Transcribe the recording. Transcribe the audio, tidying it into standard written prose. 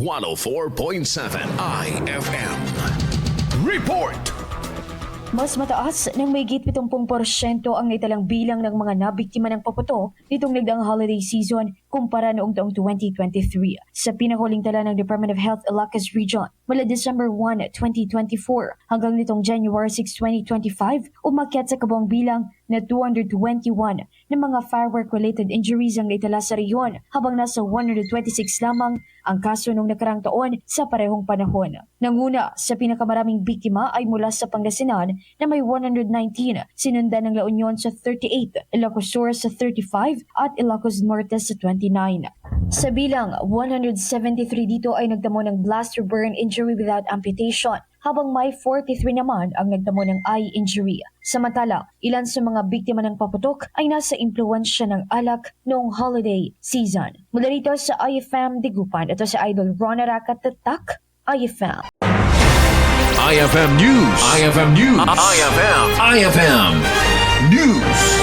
104.7 IFM. Report! Mas mataas ng may higit 70% ang naitalang bilang ng mga nabiktima ng paputok nitong nagdaang holiday season kumpara noong taong 2023. Sa pinahuling tala ng Department of Health Ilocos Region, mula December 1, 2024 hanggang nitong January 6, 2025, umakyat sa kabuang bilang na 221 ng mga firework-related injuries ang naitala sa reyon habang nasa 126 lamang ang kaso noong nakarang taon sa parehong panahon. Nanguna sa pinakamaraming biktima ay mula sa Pangasinan na may 119, sinundan ng La Union sa 38, Ilocos Sur sa 35 at Ilocos Norte sa 29. Sa bilang, 173 dito ay nagdamo ng blast or burn injury without amputation, habang may 43 naman ang nagdamo ng eye injury. Samantala, ilan sa mga biktima ng paputok ay nasa impluwensya ng alak noong holiday season. Mula rito sa IFM Digupan, ito si Idol Ron Aracatatak, IFM. IFM News. IFM News. IFM News.